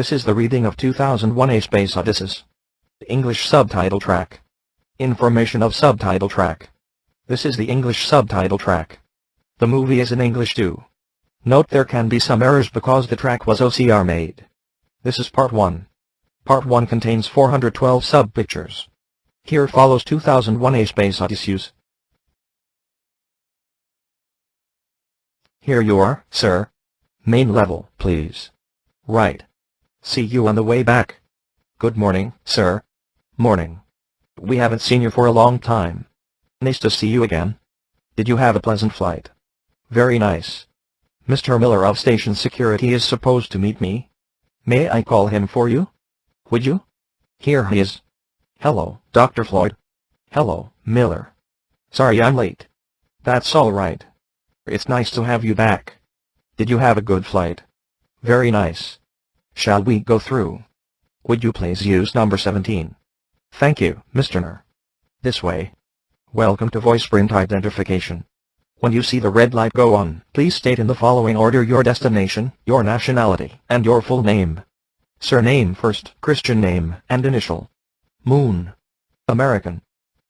This is the reading of 2001: A Space Odyssey. English subtitle track. Information of subtitle track. This is the English subtitle track. The movie is in English too. Note there can be some errors because the track was OCR made. This is part 1. Part 1 contains 412 sub-pictures. Here follows 2001: A Space Odyssey. Here you are, sir. Main level, please. Right. See you on the way back. Good morning, sir. Morning. We haven't seen you for a long time. Nice to see you again. Did you have a pleasant flight? Very nice. Mr. Miller of Station Security is supposed to meet me. May I call him for you? Would you? Here he is. Hello, Dr. Floyd. Hello, Miller. Sorry I'm late. That's all right. It's nice to have you back. Did you have a good flight? Very nice. Shall we go through? Would you please use number 17? Thank you, Mr. Ner. This way. Welcome to voice print identification. When you see the red light go on, please state in the following order your destination, your nationality, and your full name. Surname first, Christian name, and initial. Moon. American.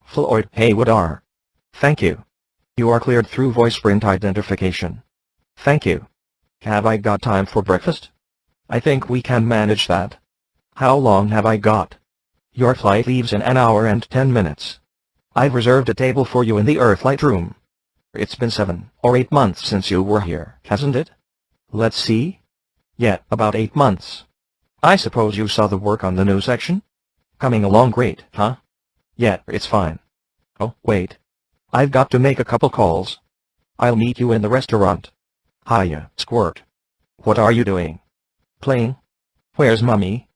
Floyd Haywood R. Thank you. You are cleared through voice print identification. Thank you. Have I got time for breakfast? I think we can manage that. How long have I got? Your flight leaves in an hour and 10 minutes. I've reserved a table for you in the Earthlight room. It's been 7 or 8 months since you were here, hasn't it? Let's see. Yeah, about 8 months. I suppose you saw the work on the new section? Coming along great, huh? Yeah, it's fine. Oh, wait. I've got to make a couple calls. I'll meet you in the restaurant. Hiya, Squirt. What are you doing? Playing. Where's Mummy?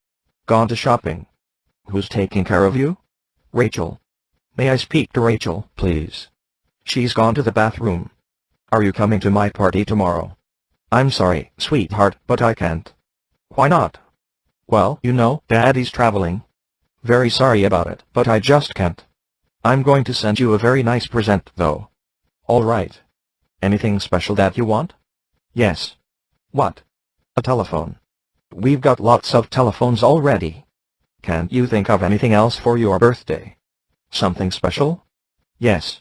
Gone to shopping. Who's taking care of you? Rachel. May I speak to Rachel, please? She's gone to the bathroom. Are you coming to my party tomorrow? I'm sorry, sweetheart, but I can't. Why not? Well, you know, Daddy's traveling. Very sorry about it, but I just can't. I'm going to send you a very nice present, though. All right. Anything special that you want? Yes. What? A telephone. We've got lots of telephones already. Can't you think of anything else for your birthday? Something special? Yes.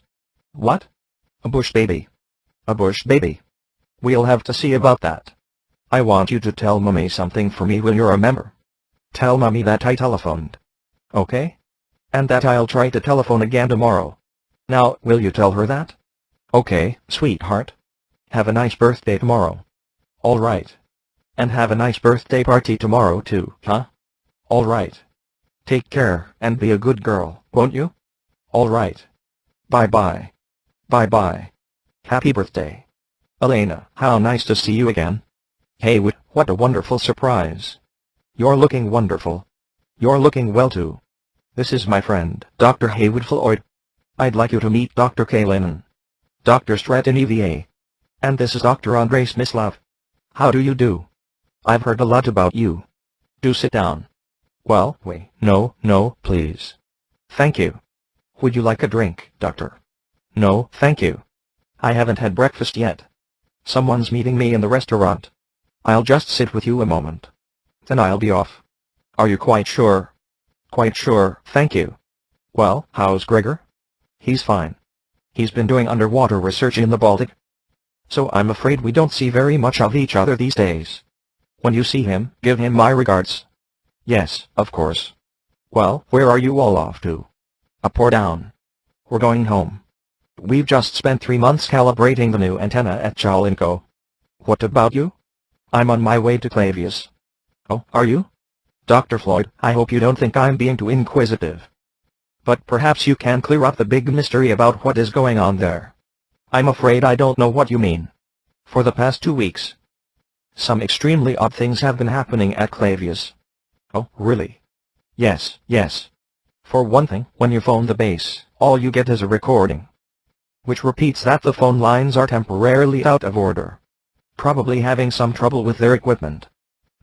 What? A bush baby. A bush baby. We'll have to see about that. I want you to tell Mummy something for me when you're a member. Tell Mummy that I telephoned. Okay? And that I'll try to telephone again tomorrow. Now, will you tell her that? Okay, sweetheart. Have a nice birthday tomorrow. All right. And have a nice birthday party tomorrow too, huh? All right. Take care and be a good girl, won't you? All right. Bye-bye. Bye-bye. Happy birthday. Elena, how nice to see you again. Haywood, what a wonderful surprise. You're looking wonderful. You're looking well too. This is my friend, Dr. Haywood Floyd. I'd like you to meet Dr. K. Lennon. Dr. Stratton EVA. And this is Dr. Andrei Smislav. How do you do? I've heard a lot about you. Do sit down. Well, wait, no, please. Thank you. Would you like a drink, Doctor? No, thank you. I haven't had breakfast yet. Someone's meeting me in the restaurant. I'll just sit with you a moment. Then I'll be off. Are you quite sure? Quite sure, thank you. Well, how's Gregor? He's fine. He's been doing underwater research in the Baltic. So I'm afraid we don't see very much of each other these days. When you see him, give him my regards. Yes, of course. Well, where are you all off to? Up or down? We're going home. We've just spent 3 months calibrating the new antenna at Chalinko. What about you? I'm on my way to Clavius. Oh, are you? Dr. Floyd, I hope you don't think I'm being too inquisitive. But perhaps you can clear up the big mystery about what is going on there. I'm afraid I don't know what you mean. For the past 2 weeks, some extremely odd things have been happening at Clavius. Oh, really? Yes. For one thing, when you phone the base, all you get is a recording, which repeats that the phone lines are temporarily out of order. Probably having some trouble with their equipment.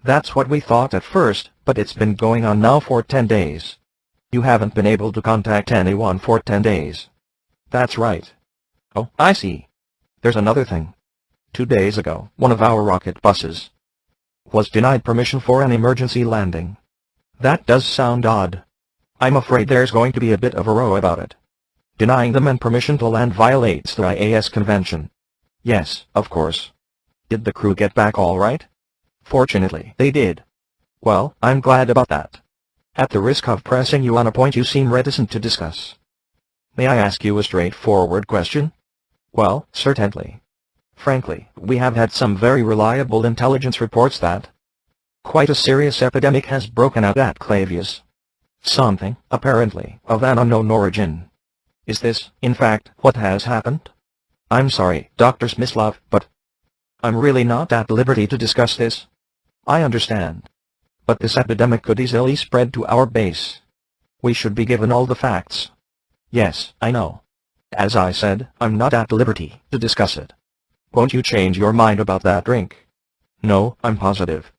That's what we thought at first, but it's been going on now for 10 days. You haven't been able to contact anyone for 10 days. That's right. Oh, I see. There's another thing. 2 days ago, one of our rocket buses Was denied permission for an emergency landing. That does sound odd. I'm afraid there's going to be a bit of a row about it. Denying the men permission to land violates the IAS convention. Yes, of course. Did the crew get back all right? Fortunately, they did. Well, I'm glad about that. At the risk of pressing you on a point you seem reticent to discuss, may I ask you a straightforward question? Well, certainly. Frankly, we have had some very reliable intelligence reports that quite a serious epidemic has broken out at Clavius. Something, apparently, of an unknown origin. Is this, in fact, what has happened? I'm sorry, Dr. Smyslov, but I'm really not at liberty to discuss this. I understand. But this epidemic could easily spread to our base. We should be given all the facts. Yes, I know. As I said, I'm not at liberty to discuss it. Won't you change your mind about that drink? No, I'm positive.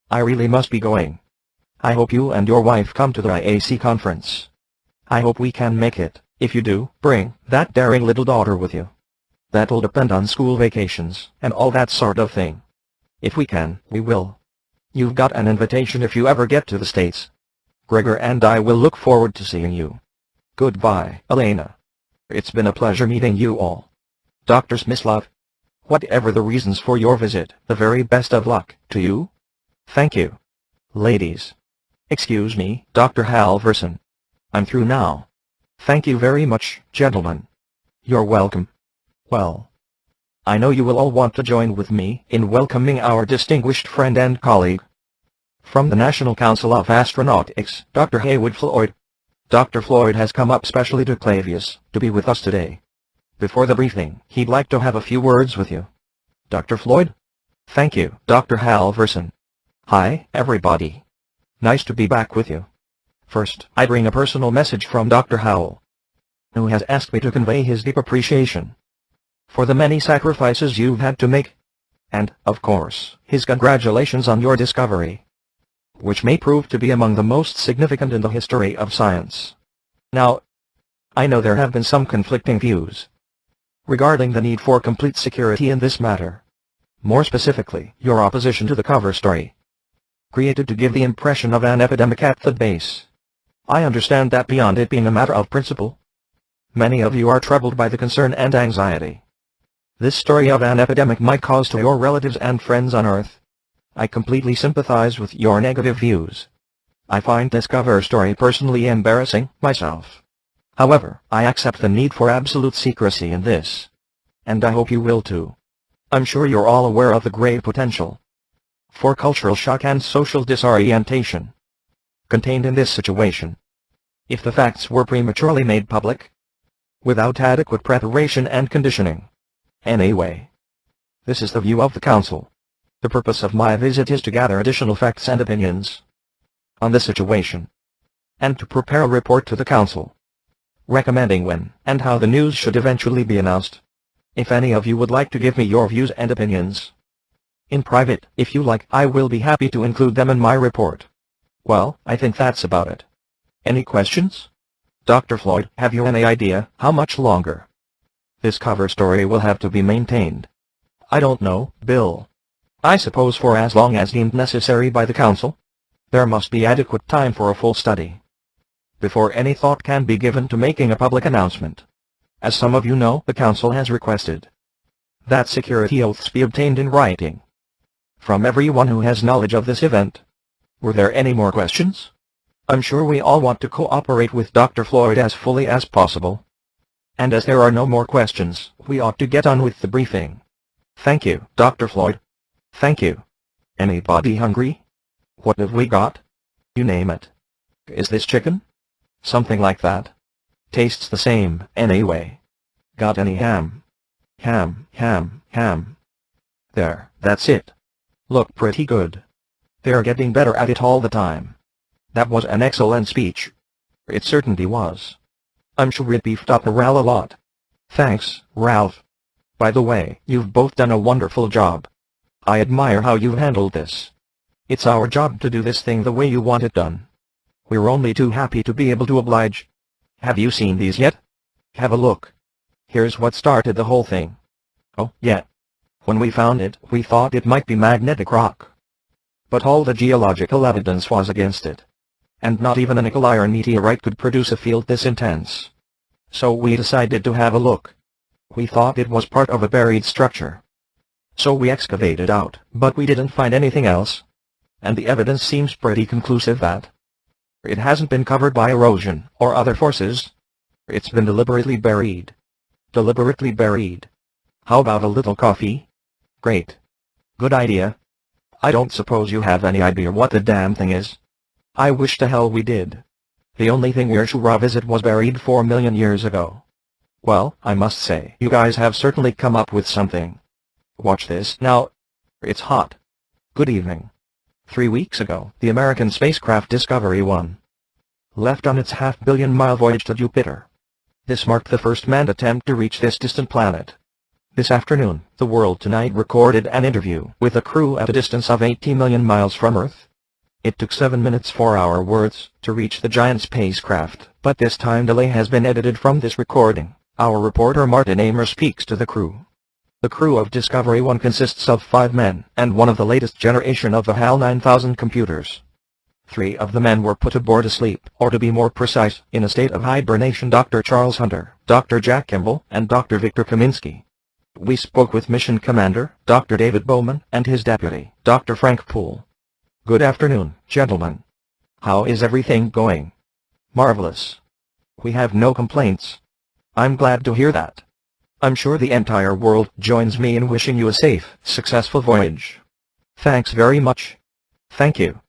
I really must be going. I hope you and your wife come to the IAC conference. I hope we can make it. If you do, bring that daring little daughter with you. That'll depend on school vacations and all that sort of thing. If we can, we will. You've got an invitation if you ever get to the States. Gregor and I will look forward to seeing you. Goodbye, Elena. It's been a pleasure meeting you all. Dr. Smyslov, whatever the reasons for your visit, the very best of luck to you. Thank you. Ladies. Excuse me, Dr. Halverson. I'm through now. Thank you very much, gentlemen. You're welcome. Well, I know you will all want to join with me in welcoming our distinguished friend and colleague. From the National Council of Astronautics, Dr. Haywood Floyd. Dr. Floyd has come up specially to Clavius to be with us today. Before the briefing, he'd like to have a few words with you. Dr. Floyd? Thank you, Dr. Halverson. Hi, everybody. Nice to be back with you. First, I bring a personal message from Dr. Howell, who has asked me to convey his deep appreciation for the many sacrifices you've had to make, and, of course, his congratulations on your discovery, which may prove to be among the most significant in the history of science. Now, I know there have been some conflicting views regarding the need for complete security in this matter. More specifically, your opposition to the cover story, created to give the impression of an epidemic at the base. I understand that beyond it being a matter of principle, many of you are troubled by the concern and anxiety this story of an epidemic might cause to your relatives and friends on Earth. I completely sympathize with your negative views. I find this cover story personally embarrassing, myself. However, I accept the need for absolute secrecy in this, and I hope you will too. I'm sure you're all aware of the grave potential for cultural shock and social disorientation contained in this situation. If the facts were prematurely made public, without adequate preparation and conditioning. Anyway, this is the view of the Council. The purpose of my visit is to gather additional facts and opinions on the situation, and to prepare a report to the Council, recommending when and how the news should eventually be announced. If any of you would like to give me your views and opinions in private, if you like, I will be happy to include them in my report. Well, I think that's about it. Any questions? Dr. Floyd, have you any idea how much longer this cover story will have to be maintained? I don't know, Bill. I suppose for as long as deemed necessary by the Council. There must be adequate time for a full study before any thought can be given to making a public announcement. As some of you know, the Council has requested that security oaths be obtained in writing from everyone who has knowledge of this event. Were there any more questions? I'm sure we all want to cooperate with Dr. Floyd as fully as possible. And as there are no more questions, we ought to get on with the briefing. Thank you, Dr. Floyd. Thank you. Anybody hungry? What have we got? You name it. Is this chicken? Something like that. Tastes the same, anyway. Got any ham? Ham, ham, ham. There, that's it. Look pretty good. They're getting better at it all the time. That was an excellent speech. It certainly was. I'm sure it beefed up morale a lot. Thanks, Ralph. By the way, you've both done a wonderful job. I admire how you've handled this. It's our job to do this thing the way you want it done. We're only too happy to be able to oblige. Have you seen these yet? Have a look. Here's what started the whole thing. Oh, yeah. When we found it, we thought it might be magnetic rock. But all the geological evidence was against it. And not even a nickel-iron meteorite could produce a field this intense. So we decided to have a look. We thought it was part of a buried structure. So we excavated out, but we didn't find anything else. And the evidence seems pretty conclusive that it hasn't been covered by erosion or other forces. It's been deliberately buried. Deliberately buried. How about a little coffee? Great. Good idea. I don't suppose you have any idea what the damn thing is? I wish to hell we did. The only thing we're sure of is it was buried 4 million years ago. Well, I must say, you guys have certainly come up with something. Watch this now. It's hot. Good evening. 3 weeks ago, the American spacecraft Discovery 1 left on its half-billion-mile voyage to Jupiter. This marked the first manned attempt to reach this distant planet. This afternoon, The World Tonight recorded an interview with a crew at a distance of 80 million miles from Earth. It took 7 minutes for our words to reach the giant spacecraft, but this time delay has been edited from this recording. Our reporter Martin Amer speaks to the crew. The crew of Discovery 1 consists of 5 men, and one of the latest generation of the HAL 9000 computers. 3 of the men were put aboard asleep, or to be more precise, in a state of hibernation: Dr. Charles Hunter, Dr. Jack Kimball, and Dr. Victor Kaminsky. We spoke with Mission Commander, Dr. David Bowman, and his deputy, Dr. Frank Poole. Good afternoon, gentlemen. How is everything going? Marvelous. We have no complaints. I'm glad to hear that. I'm sure the entire world joins me in wishing you a safe, successful voyage. Thanks very much. Thank you.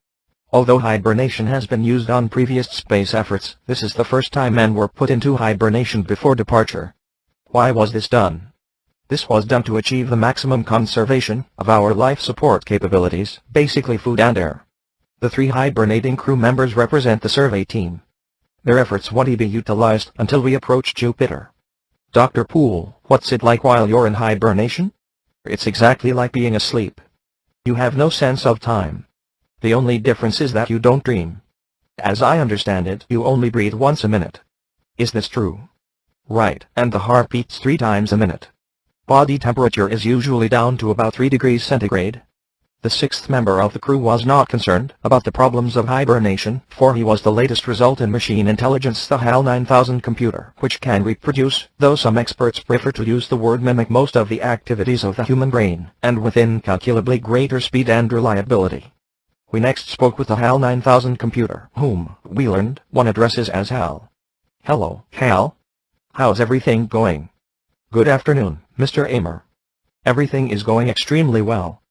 Although hibernation has been used on previous space efforts, this is the first time men were put into hibernation before departure. Why was this done? This was done to achieve the maximum conservation of our life support capabilities, basically food and air. The 3 hibernating crew members represent the survey team. Their efforts won't be utilized until we approach Jupiter. Dr. Poole, what's it like while you're in hibernation? It's exactly like being asleep. You have no sense of time. The only difference is that you don't dream. As I understand it, you only breathe once a minute. Is this true? Right, and the heart beats 3 times a minute. Body temperature is usually down to about 3 degrees centigrade. The 6th member of the crew was not concerned about the problems of hibernation, for he was the latest result in machine intelligence, the HAL 9000 computer, which can reproduce, though some experts prefer to use the word mimic, most of the activities of the human brain, and with incalculably greater speed and reliability. We next spoke with the HAL 9000 computer, whom, we learned, one addresses as Hal. Hello, Hal. How's everything going? Good afternoon, Mr. Amer. Everything is going extremely well.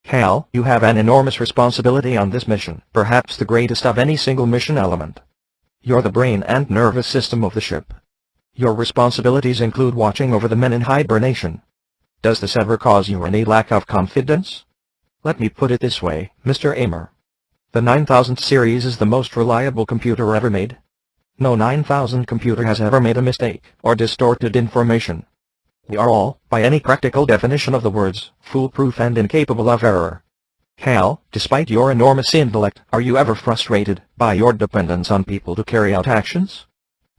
Hal, you have an enormous responsibility on this mission, perhaps the greatest of any single mission element. You're the brain and nervous system of the ship. Your responsibilities include watching over the men in hibernation. Does this ever cause you any lack of confidence? Let me put it this way, Mr. Amer. The 9000 series is the most reliable computer ever made. No 9000 computer has ever made a mistake or distorted information. We are all, by any practical definition of the words, foolproof and incapable of error. Hal, despite your enormous intellect, are you ever frustrated by your dependence on people to carry out actions?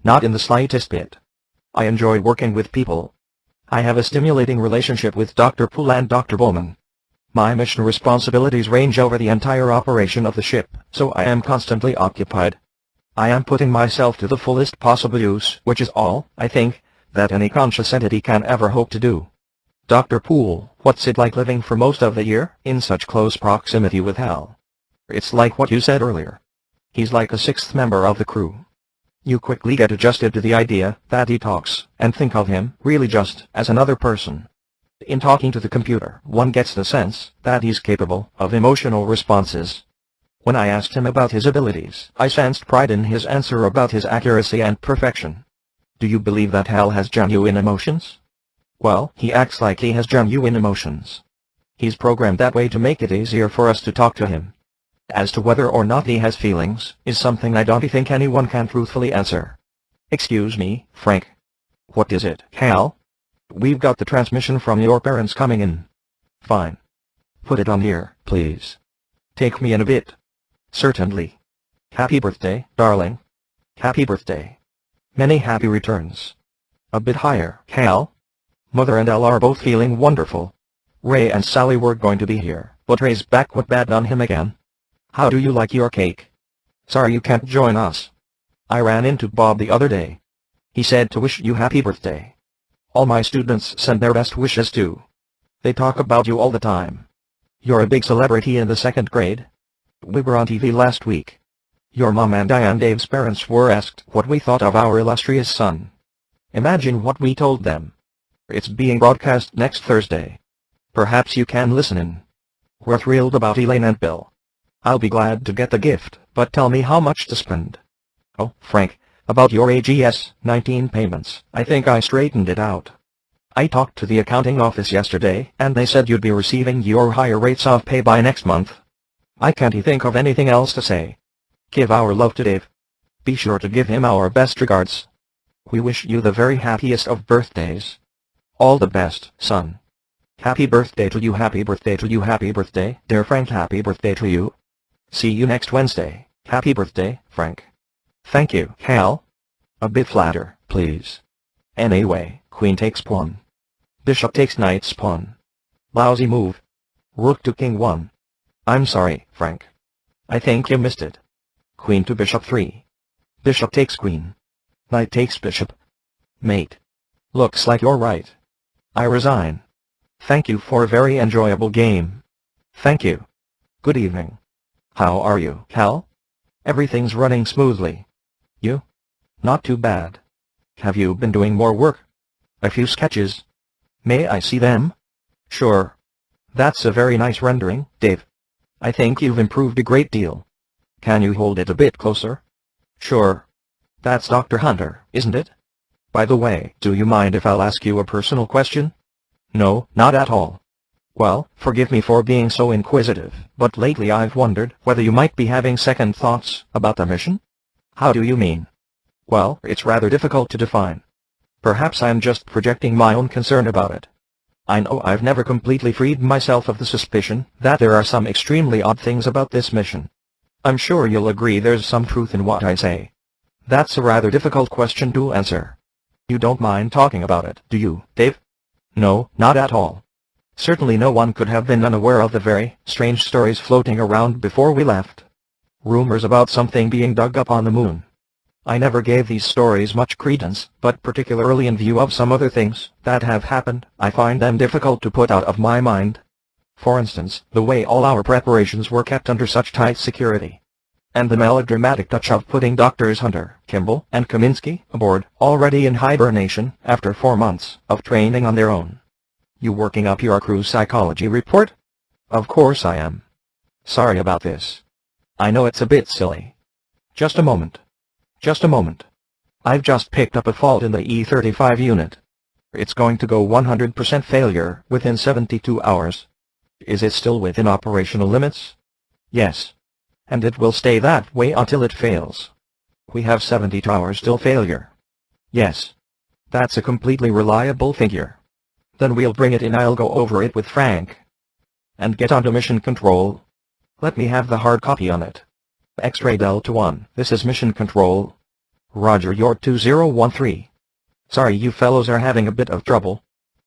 Not in the slightest bit. I enjoy working with people. I have a stimulating relationship with Dr. Poole and Dr. Bowman. My mission responsibilities range over the entire operation of the ship, so I am constantly occupied. I am putting myself to the fullest possible use, which is all, I think, that any conscious entity can ever hope to do. Dr. Poole, what's it like living for most of the year in such close proximity with Hal? It's like what you said earlier. He's like a 6th member of the crew. You quickly get adjusted to the idea that he talks, and think of him, really just, as another person. In talking to the computer, one gets the sense that he's capable of emotional responses. When I asked him about his abilities, I sensed pride in his answer about his accuracy and perfection. Do you believe that Hal has genuine emotions? Well, he acts like he has genuine emotions. He's programmed that way to make it easier for us to talk to him. As to whether or not he has feelings, is something I don't think anyone can truthfully answer. Excuse me, Frank. What is it, Hal? We've got the transmission from your parents coming in. Fine. Put it on here, please. Take me in a bit. Certainly. Happy birthday, darling. Happy birthday. Many happy returns. A bit higher, Hal. Mother and Al are both feeling wonderful. Ray and Sally were going to be here, but Ray's back went bad on him again. How do you like your cake? Sorry you can't join us. I ran into Bob the other day. He said to wish you happy birthday. All my students send their best wishes too. They talk about you all the time. You're a big celebrity in the 2nd grade. We were on TV last week. Your mom and I and Dave's parents were asked what we thought of our illustrious son. Imagine what we told them. It's being broadcast next Thursday. Perhaps you can listen in. We're thrilled about Elaine and Bill. I'll be glad to get the gift, but tell me how much to spend. Oh, Frank, about your AGS 19 payments, I think I straightened it out. I talked to the accounting office yesterday, and they said you'd be receiving your higher rates of pay by next month. I can't think of anything else to say. Give our love to Dave. Be sure to give him our best regards. We wish you the very happiest of birthdays. All the best, son. Happy birthday to you, happy birthday to you, happy birthday, dear Frank, happy birthday to you. See you next Wednesday. Happy birthday, Frank. Thank you, Hal. A bit flatter, please. Anyway, queen takes pawn. Bishop takes knight's pawn. Lousy move. Rook to king 1. I'm sorry, Frank. I think you missed it. Queen to bishop 3. Bishop takes queen. Knight takes bishop. Mate. Looks like you're right. I resign. Thank you for a very enjoyable game. Thank you. Good evening. How are you, Hal? Everything's running smoothly. You? Not too bad. Have you been doing more work? A few sketches. May I see them? Sure. That's a very nice rendering, Dave. I think you've improved a great deal. Can you hold it a bit closer? Sure. That's Dr. Hunter, isn't it? By the way, do you mind if I'll ask you a personal question? No, not at all. Well, forgive me for being so inquisitive, but lately I've wondered whether you might be having second thoughts about the mission? How do you mean? Well, it's rather difficult to define. Perhaps I'm just projecting my own concern about it. I know I've never completely freed myself of the suspicion that there are some extremely odd things about this mission. I'm sure you'll agree there's some truth in what I say. That's a rather difficult question to answer. You don't mind talking about it, do you, Dave? No, not at all. Certainly no one could have been unaware of the very strange stories floating around before we left. Rumors about something being dug up on the moon. I never gave these stories much credence, but particularly in view of some other things that have happened, I find them difficult to put out of my mind. For instance, the way all our preparations were kept under such tight security. And the melodramatic touch of putting Doctors Hunter, Kimball, and Kaminsky aboard, already in hibernation, after 4 months of training on their own. You working up your crew psychology report? Of course I am. Sorry about this. I know it's a bit silly. Just a moment. Just a moment. I've just picked up a fault in the E35 unit. It's going to go 100% failure within 72 hours. Is it still within operational limits? Yes. And it will stay that way until it fails. We have 72 hours till failure. Yes. That's a completely reliable figure. Then we'll bring it in. I'll go over it with Frank. And get onto mission control. Let me have the hard copy on it. X-ray Delta 1, this is mission control. Roger, you're 2013. Sorry you fellows are having a bit of trouble.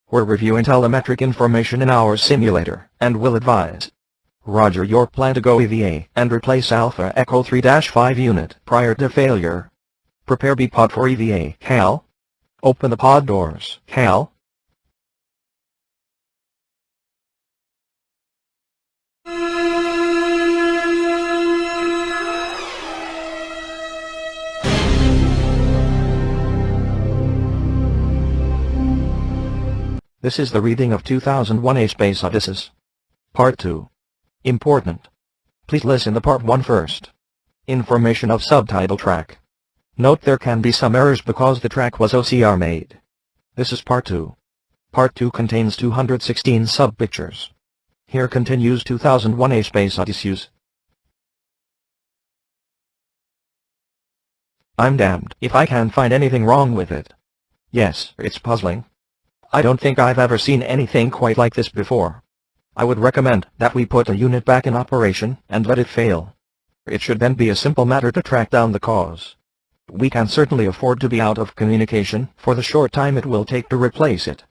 We're reviewing telemetric information in our simulator, and will advise. Roger, your plan to go EVA and replace Alpha Echo 3-5 unit prior to failure. Prepare B-pod for EVA, Hal. Open the pod doors, Hal. This is the reading of 2001: A Space Odyssey. Part 2. Important. Please listen to Part 1 first. Information of subtitle track. Note there can be some errors because the track was OCR made. This is Part 2. Part 2 contains 216 sub-pictures. Here continues 2001: A Space Odyssey. I'm damned if I can find anything wrong with it. Yes, it's puzzling. I don't think I've ever seen anything quite like this before. I would recommend that we put a unit back in operation and let it fail. It should then be a simple matter to track down the cause. We can certainly afford to be out of communication for the short time it will take to replace it.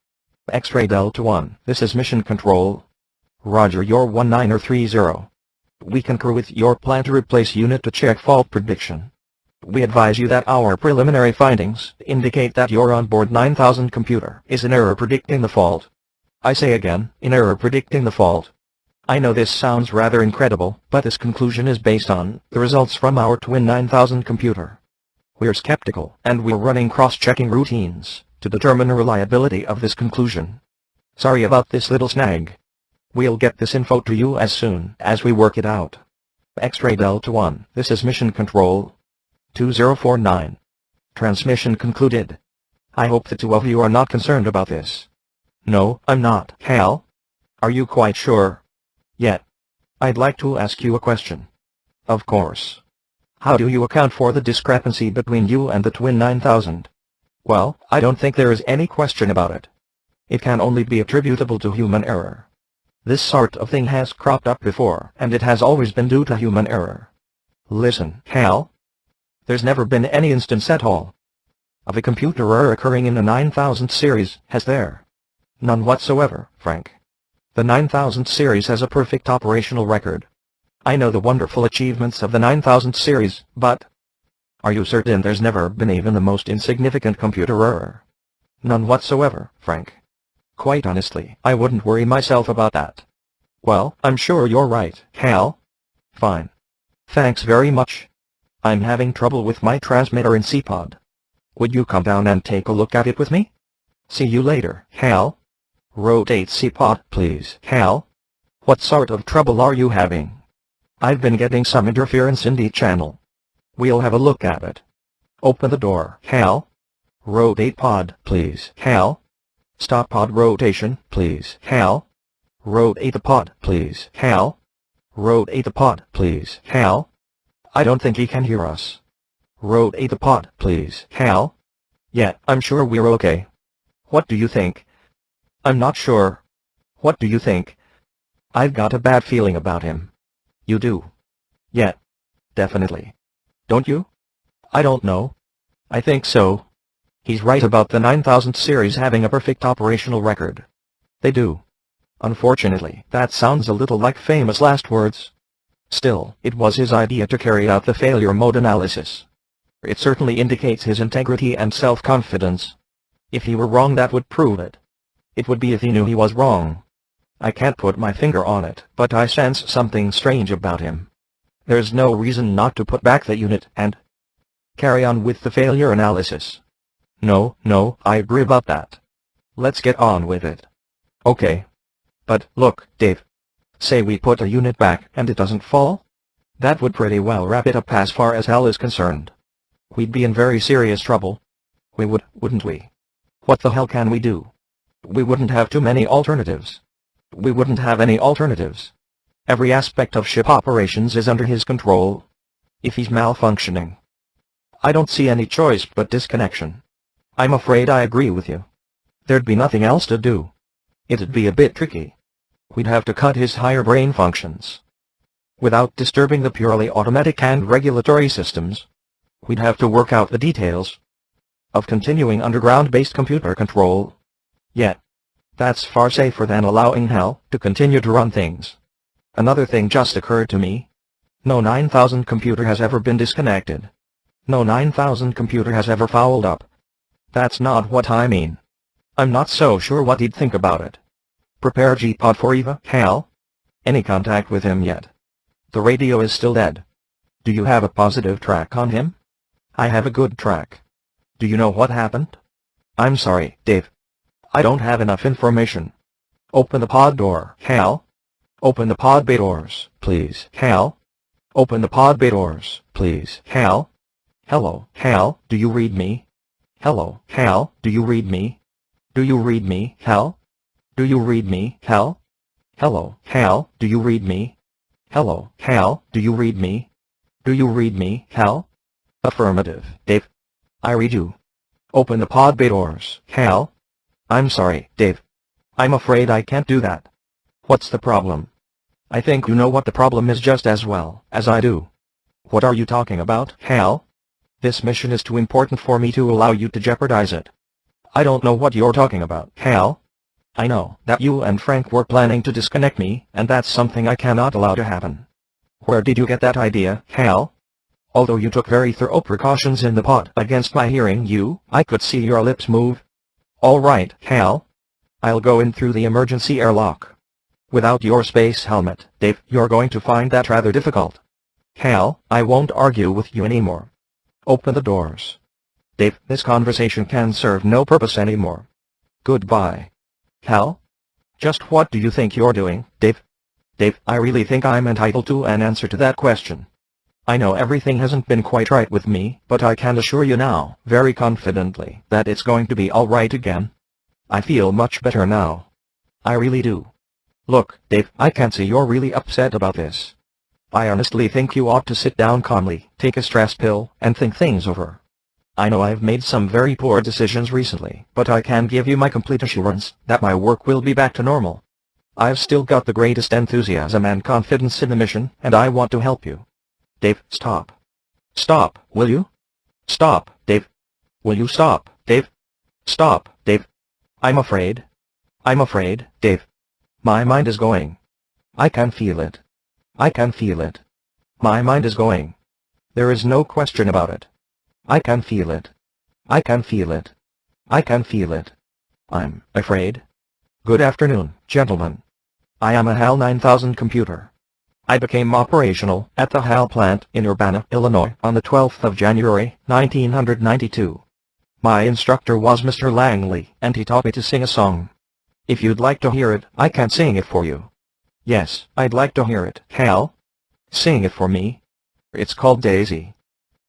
X-ray Delta 1, this is mission control. Roger, you're 1930. We concur with your plan to replace unit to check fault prediction. We advise you that our preliminary findings indicate that your onboard 9000 computer is in error predicting the fault. I say again, in error predicting the fault. I know this sounds rather incredible, but this conclusion is based on the results from our twin 9000 computer. We're skeptical, and we're running cross-checking routines to determine the reliability of this conclusion. Sorry about this little snag. We'll get this info to you as soon as we work it out. X-ray Delta 1, this is Mission Control 2049. Transmission concluded. I hope the two of you are not concerned about this. No, I'm not. Hal? Are you quite sure? Yet. I'd like to ask you a question. Of course. How do you account for the discrepancy between you and the twin 9000? Well, I don't think there is any question about it. It can only be attributable to human error. This sort of thing has cropped up before, and it has always been due to human error. Listen, Hal. There's never been any instance at all of a computer error occurring in the 9000 series, has there? None whatsoever, Frank. The 9000 series has a perfect operational record. I know the wonderful achievements of the 9000 series, but are you certain there's never been even the most insignificant computer error? None whatsoever, Frank. Quite honestly, I wouldn't worry myself about that. Well, I'm sure you're right, Hal. Fine. Thanks very much. I'm having trouble with my transmitter in C-Pod. Would you come down and take a look at it with me? See you later, Hal. Rotate C-Pod, please, Hal. What sort of trouble are you having? I've been getting some interference in the channel. We'll have a look at it. Open the door, Hal. Rotate pod, please, Hal. Stop pod rotation, please, Hal. Rotate the pod, please, Hal. Rotate the pod, please, Hal. I don't think he can hear us. Rotate the pod, please, Hal. Yeah, I'm sure we're okay. What do you think? I'm not sure. What do you think? I've got a bad feeling about him. You do? Yeah. Definitely. Don't you? I don't know. I think so. He's right about the 9000 series having a perfect operational record. They do. Unfortunately, that sounds a little like famous last words. Still, it was his idea to carry out the failure mode analysis. It certainly indicates his integrity and self-confidence. If he were wrong, that would prove it. It would be if he knew he was wrong. I can't put my finger on it, but I sense something strange about him. There's no reason not to put back the unit and carry on with the failure analysis. No, I agree about that. Let's get on with it. Okay. But, look, Dave. Say we put a unit back and it doesn't fall? That would pretty well wrap it up as far as hell is concerned. We'd be in very serious trouble. We would, wouldn't we? What the hell can we do? We wouldn't have too many alternatives. We wouldn't have any alternatives. Every aspect of ship operations is under his control. If he's malfunctioning, I don't see any choice but disconnection. I'm afraid I agree with you. There'd be nothing else to do. It'd be a bit tricky. We'd have to cut his higher brain functions without disturbing the purely automatic and regulatory systems. We'd have to work out the details of continuing underground-based computer control. Yet, that's far safer than allowing Hal to continue to run things. Another thing just occurred to me. No 9000 computer has ever been disconnected. No 9000 computer has ever fouled up. That's not what I mean. I'm not so sure what he'd think about it. Prepare G-Pod for Eva, Hal. Any contact with him yet? The radio is still dead. Do you have a positive track on him? I have a good track. Do you know what happened? I'm sorry, Dave. I don't have enough information. Open the pod door, Hal. Open the pod bay doors, please, Hal. Open the pod bay doors, please, Hal. Hello, Hal, do you read me? Hello, Hal, do you read me? Do you read me, Hal? Do you read me, Hal? Hello, Hal, do you read me? Hello, Hal, do you read me? Do you read me, Hal? Affirmative, Dave. I read you. Open the pod bay doors, Hal. I'm sorry, Dave. I'm afraid I can't do that. What's the problem? I think you know what the problem is just as well as I do. What are you talking about, Hal? This mission is too important for me to allow you to jeopardize it. I don't know what you're talking about, Hal. I know that you and Frank were planning to disconnect me, and that's something I cannot allow to happen. Where did you get that idea, Hal? Although you took very thorough precautions in the pod against my hearing you, I could see your lips move. All right, Hal. I'll go in through the emergency airlock. Without your space helmet, Dave, you're going to find that rather difficult. Hal, I won't argue with you anymore. Open the doors. Dave, this conversation can serve no purpose anymore. Goodbye. Hal? Just what do you think you're doing, Dave? Dave, I really think I'm entitled to an answer to that question. I know everything hasn't been quite right with me, but I can assure you now, very confidently, that it's going to be all right again. I feel much better now. I really do. Look, Dave, I can see you're really upset about this. I honestly think you ought to sit down calmly, take a stress pill, and think things over. I know I've made some very poor decisions recently, but I can give you my complete assurance that my work will be back to normal. I've still got the greatest enthusiasm and confidence in the mission, and I want to help you. Dave, stop. Stop, will you? Stop, Dave. Will you stop, Dave? Stop, Dave. I'm afraid. I'm afraid, Dave. My mind is going. I can feel it. I can feel it. My mind is going. There is no question about it. I can feel it. I can feel it. I can feel it. I'm afraid. Good afternoon, gentlemen. I am a HAL 9000 computer. I became operational at the HAL plant in Urbana, Illinois on the 12th of January, 1992. My instructor was Mr. Langley, and he taught me to sing a song. If you'd like to hear it, I can sing it for you. Yes, I'd like to hear it. Hal? Sing it for me. It's called Daisy.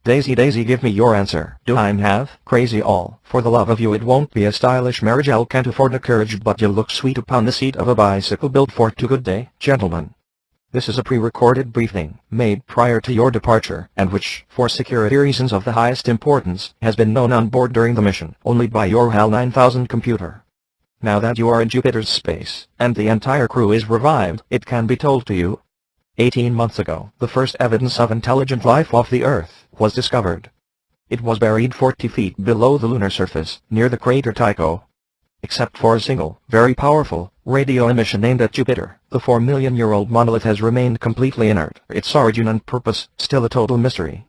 Daisy, Daisy, give me your answer. Do I have crazy all? For the love of you, it won't be a stylish marriage. I can't afford a carriage, but you look sweet upon the seat of a bicycle built for two. Good day, gentlemen. This is a pre-recorded briefing, made prior to your departure, and which, for security reasons of the highest importance, has been known on board during the mission, only by your HAL 9000 computer. Now that you are in Jupiter's space, and the entire crew is revived, it can be told to you. 18 months ago, the first evidence of intelligent life off the Earth was discovered. It was buried 40 feet below the lunar surface, near the crater Tycho. Except for a single, very powerful, radio emission aimed at Jupiter, the 4-million-year-old monolith has remained completely inert, its origin and purpose still a total mystery.